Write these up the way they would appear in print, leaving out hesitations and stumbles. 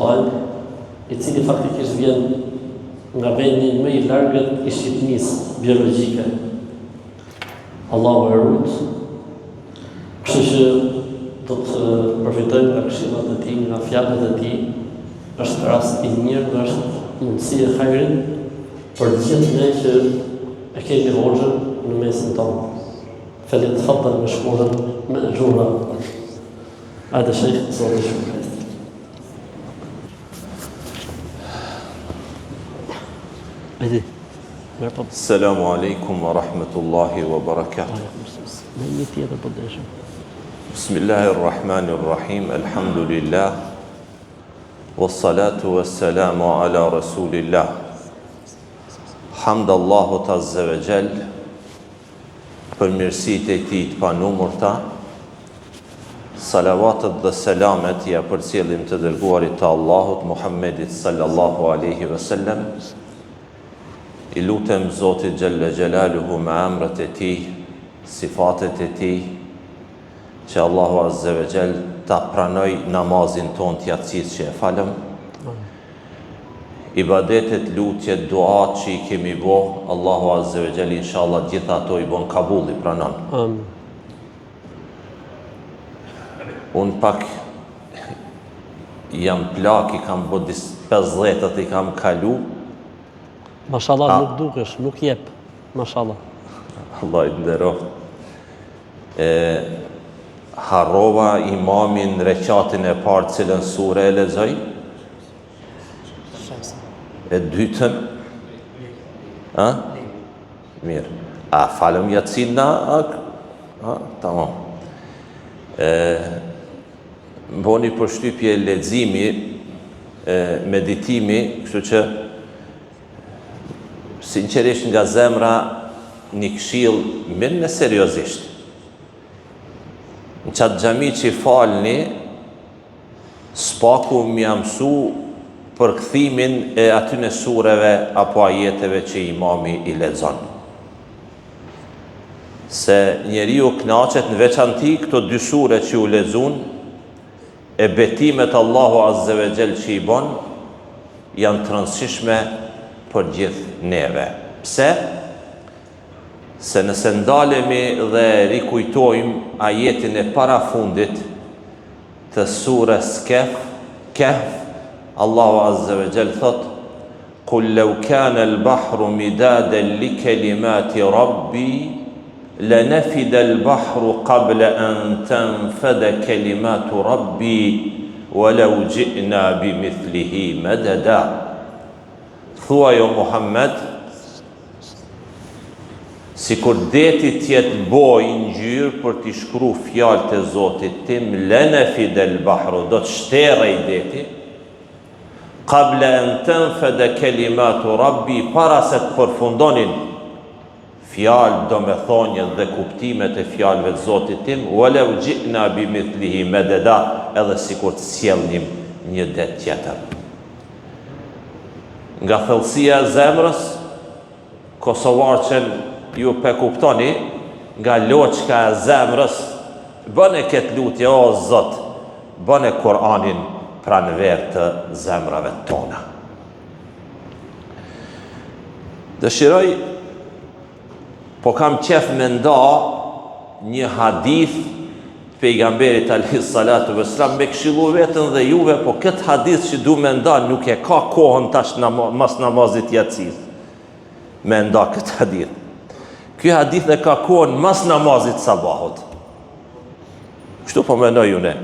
vllajë, i cili faktikisht vjen nga vendi më i largët i shqipnisë biologjike. Allahu e rujt. Kështu që do të përfitojmë nga këshillat e tij, nga fjalët e tij. Është rast i mirë, është mundësi e hajrit për të gjithë ne që e kemi hoxhën në mesin tonë. فليتفضل مشكورا مأجورا. هذا شيخ صوت الشكر. السلام عليكم ورحمة الله وبركاته. بسم الله الرحمن الرحيم. الحمد لله والصلاة والسلام على رسول الله. حمد الله عز وجل për mirësitë e tij të panumërta. Salavatët dhe selamet ja përcjellim të dërguarit të Allahut Muhammedit sallallahu alaihi wasallam. I lutem Zotit Gjelle Gjelaluhu me emrat e tij, sifatet e tij, që Allahu Azze ve Gjell ta pranoj namazin ton të yatsis që e falëm. Ibadetet, lutjet, duat që I kemi bo, Allahu Azze ve Gjell inshallah gjitha ato I bon kabul I pranon. Amin. Unë pak jam plak, I kam bo 50 I kam kalu. Mashallah nuk dukesh, nuk jep. Mashallah. Allah I nderoft. Harrova imamin reqatin e parë cilën sure e lexoj. E dytën? Mirë. A falëm yatsin na? Tamam. Mboni përshtypje leximi, meditimi, kështu që sinqerisht nga zemra një këshill mirë në seriozisht. Në qatë xhami që falni, spaku më ia mësu për kthimin e atyne sureve apo ajeteve që imami I lexon. Se njeriu kënaqet në veçanti këto dy sure që u lexuan, e betimet Allahu Azze ve Gjell që I bon, janë të rëndësishme për gjithë neve. Pse? Se nëse ndalemi dhe rikujtojmë ajetin e parafundit të surës Kehf, Allahu Azze ve Gjell thot: "Qul law kana al-bahru midadan li kalimati rabbi lanafida al-bahru qabla an tanfada kalimatu rabbi walau ji'na bimithlihi madada." Thua jo Muhammed, sikur deti tjetë boj ngjyrë për t'i shkru fjalët e Zotit tim, lanafida al-bahru, do të shterej deti, qabla an tanfada kalimatu rabbi, para se të përfundonin fjalë, domethënien dhe kuptimet e fjalëve të Zotit tim, walau ji'na bimithlihi madada, edhe sikur të sjellnim një det tjetër. Nga thellësia e zemrës, kosovarçen ju pe kuptoni, nga loçka e zemrës, bëne këtë lutje, o Zot, bëne Kur'anin pranver të zemrave tona. Dëshiroj, po kam qef me nda një hadith pejgamberit alayhis salatu vesselam, me këshillu vetën dhe juve, po këtë hadith që du me nda nuk e ka kohën tash mas namazit yatsis. Me nda këtë hadith. Ky hadith e ka kohën mas namazit sabahut. Kështu po mendoj unë.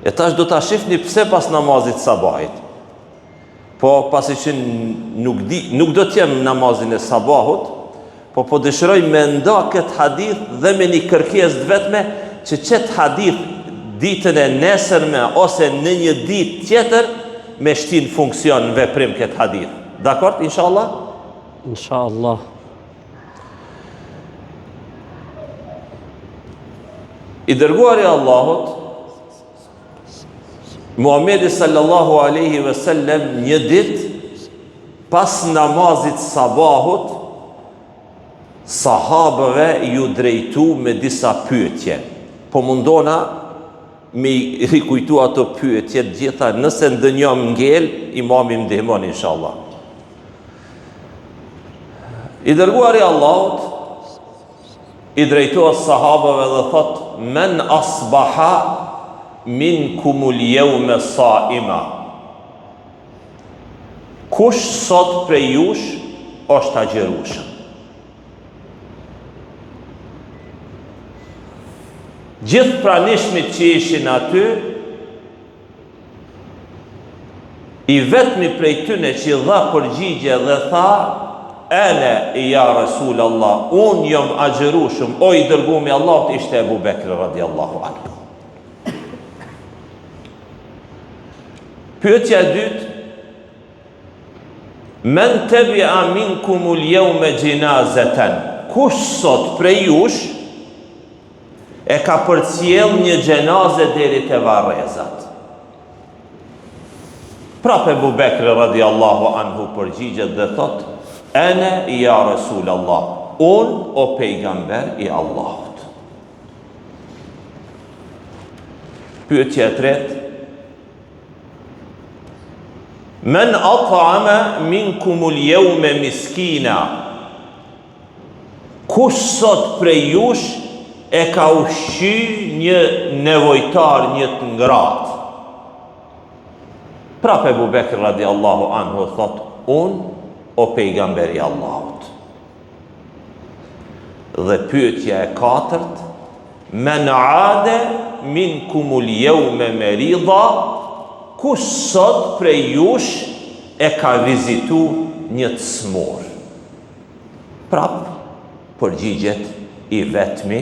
E tash do ta shifni pse pas namazit sabahit. Po pasi që nuk do t'jem namazin e sabahut, po dëshiroj me nda këtë hadith dhe me një kërkesë vetme që qëtë hadith ditën e nesërme ose në një ditë tjetër me shtin funksion në veprim këtë hadith. Dakord, inshallah? Inshallah. I dërguari Allahut Muhamedi sallallahu alaihi wasallam një ditë pas namazit sabahut sahabëve ju drejtu me disa pyetje. Po mundona mi rikujtu ato pyetjet gjitha, nëse ndonjë ngel, imami më ndihmon inshallah. I dërguari Allahut i drejtohet sahabëve dhe thot: "Men asbaha minkumul yawma sa'ima." Kush sot prej jush është agjerueshëm? Gjithë pranishmit që ishin aty, i vetmi prej tyne që dha përgjigje dhe tha: "Ene ja Rasul Allah, unë jom agjerueshëm, o i dërguari i Allahut", ishte Ebu Bekri radiallahu anhu. Pyetja e dytë: "Men tabi'a minkumul yawma jinazatan", kush sot prej jush e ka përcjell një gjenaze deri te varrezat? Prapë Ebu Bekri radiallahu anhu përgjigjet dhe thot: "Ene ja Rasul Allah, unë o pejgamber i Allahut." Pyetja e tretë: "Men at'ama minkumul yawma miskina", kush sot prej jush e ka ushqy një nevojtar, një të ngratë? Prapë Ebu Bekri radiallahu anhu thot: "Unë o pejgamberi i Allahut." Dhe pyetja e katërt: "Men aade minkumul yawma marida", kush sot prej jush e ka vizitu një të smur? Prapë përgjigjet i vetmi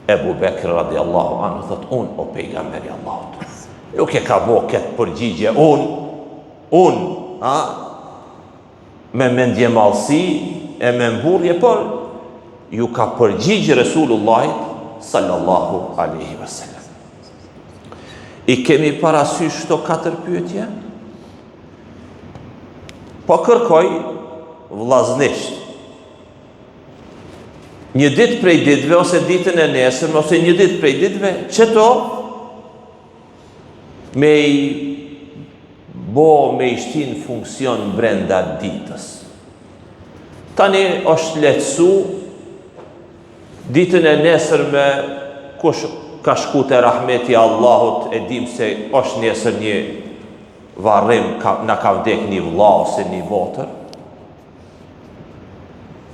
Ebu Bekri radiallahu anhu thot: "Unë o pejgamberi i Allahut." Nuk e ka bo këtë përgjigje unë, me mendje mallësi e me mburje, por ju ka përgjigje Resulullahit sallallahu alaihi wasallam. I kemi parasysh këto 4 pyetje? Po kërkoj vllaznisht, një ditë prej ditëve, ose ditën e nesërme, ose një ditë prej ditëve, qëto me i shtin funksion brenda ditës. Tani është lehtësu, ditën e nesërme, kush ka shku te rahmeti Allahut, e dim se është nesër një varrim, na ka vdek një vlla ose një motër,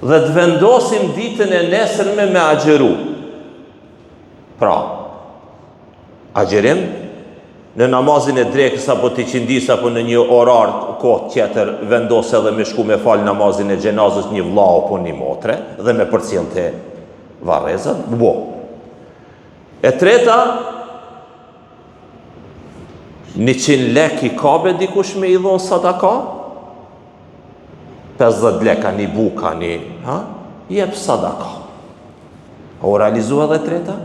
dhe të vendosim ditën e nesërme me agjeru. Pra, agjerim në namazin e drekës, apo të qindis, apo në një orar kohë tjetër, vendos edhe me shku me fal namazin e gjenazës një vlla apo një motre, dhe me përcjell te varrezat, bo. E treta, 100 lek i kabe dikush me i dhon sadaka, 50 leka një buka një, jep sadaka. O realizu edhe treta?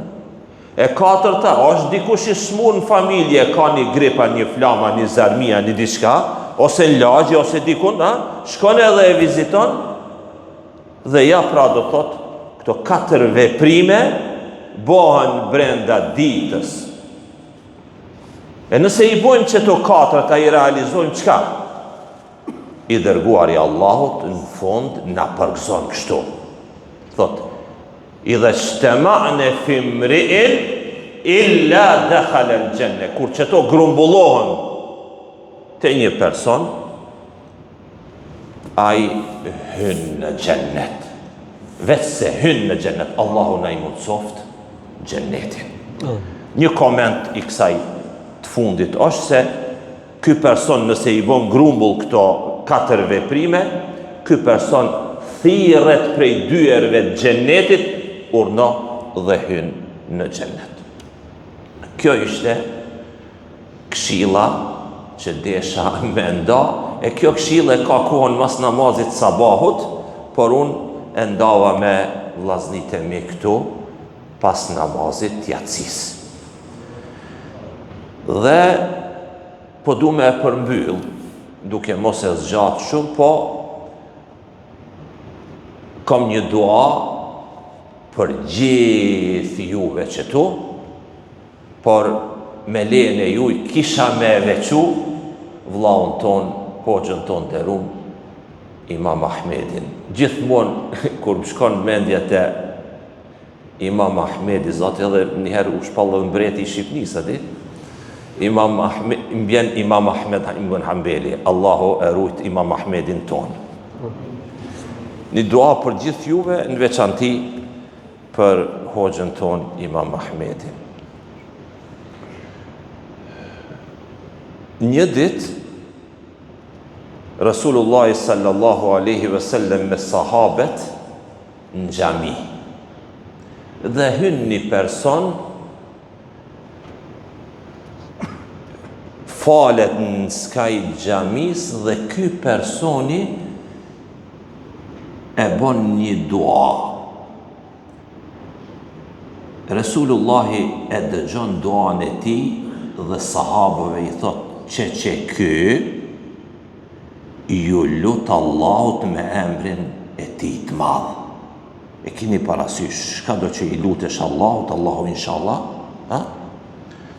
E katërta, është dikush i smur në familje, ka një gripa, një flama, një zarmia, një diçka, ose në lagje, ose dikun, shkon edhe e viziton, dhe ja pra do thot, këto 4 veprime bohen brenda ditës. E nëse i bojmë që to 4, ta i realizojmë qka? I dërguari Allahut në fund na përgëzon kështu. Thot: "Idha ijtama'na fi imri'in illa dakhala al-janna." Kur çeto grumbullohen te një person, ai hyn në xhennet. Vetë se hyn në xhennet, Allahu na i mundsoft xhennetin. Një koment i kësaj të fundit është se ky person, nëse i bën grumbull këto 4 veprime, ky person thirret prej dyerve të xhennetit, urno dhe hyn në xhennet. Kjo ishte këshilla që desha me nda, e kjo këshilla ka kohën mas namazit sabahut, por unë e ndava me vllaznit e mi këtu pas namazit yatsis. Dhe po du me e përmbyll, duke mos e zgjatë shumë, po kam një dua për gjithë juve që tu, por me lejen e juj kisha me veçu vllaun ton, hoxhën ton nderuar Imam Ahmedin. Gjithmonë kur më shkon mendja te Imam Ahmedi, zoti edhe njëherë u shpallë mbreti i Shqipnisë, di? Imam Ahmed, mbjen Imam Ahmed ibn Hanbeli, Allahu e rujt Imam Ahmedin ton. Një dua për gjithë juve, në veçanti për hoxhën ton Imam Ahmedin. Një ditë Rasulullah sallallahu alaihi wasallam me sahabet në xhami. Dhe hyn një person, falet në skaj xhamis dhe ky personi e bon një dua. Resulullahi e dëgjon duan e tij dhe sahabëve i thot që ky ju lut Allahut me emrin e tij të madh. E keni parasysh, ka do që i lutesh Allahut, Allahu inshallah, ha?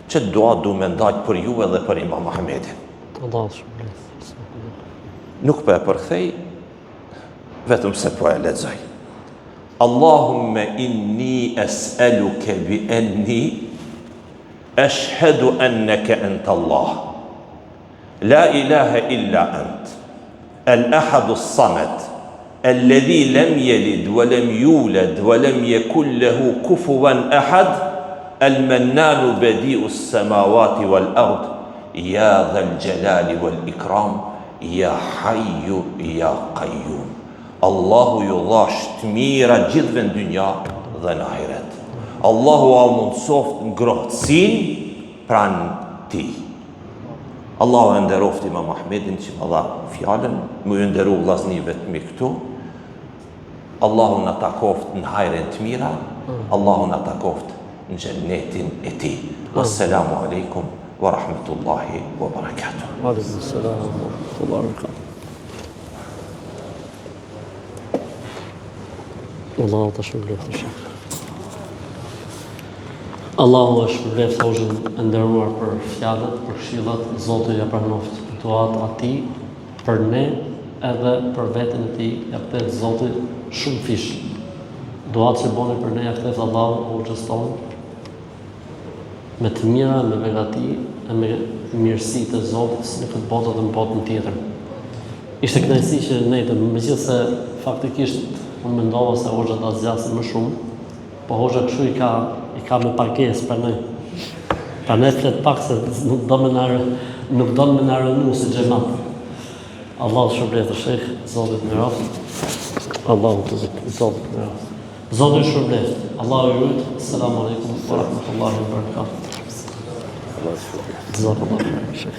Që dua du me ndajt për ju edhe për Imam Ahmedin. Nuk për e përkthej, vetëm se po e lexoj. Allahumme inni es'aluke bi enni ashhadu annaka anta Allah. La ilaha illa ant. الأحد الصمد الذي لم يلد ولم يولد ولم يكن له كفوا أحد المنان بديع السماوات والأرض يا ذا الجلال والإكرام يا حي يا قيوم. Allahu ju dhash të mira gjithve në dynja dhe në ahiret. Allahu a mundsoft ngrohtësin pran ti. Allahu e nderoft Imam Ahmedin që më dha fjallën, më ju nderu vllaznive të mi këtu. Allahu na takoft në hajren të mira, Allahu na takoft në xhennetin e tij. Wassalamu alaikum wa rahmatullahi wa barakatuh. Wa alaikum assalam wa rahmatullahi wa barakatuh. Allahu të shpëlbeft të shak. Allahu është shpëlbeft hoxhën e nderuar për fjalët, për këshillat, Zoti ja pranoft duat atij për ne edhe për veten e tij, ja kthet Zoti shumë fish. Duat që boni për ne ja kthet Allahu hoxhës tonë me të mira, me begati e me mirësitë e Zotit në këtë botë dhe në botën tjetër. Ishte kënaqësi që ne të megjithëse faktikisht unë mendova se hoxha ta zgjasin më shumë, po hoxha kështu i ka me parkesë për ne. Pra ne flet pak se nuk do me na rënu si xhamat. Allahu shpërblet të shejh, Zotit më roft. Allahu të Zotit më roft. Zoti shpërblet. Allahu ju lut. Selam aleikum wa rahmatullahi wa barakatuh. Allahu shpërblet.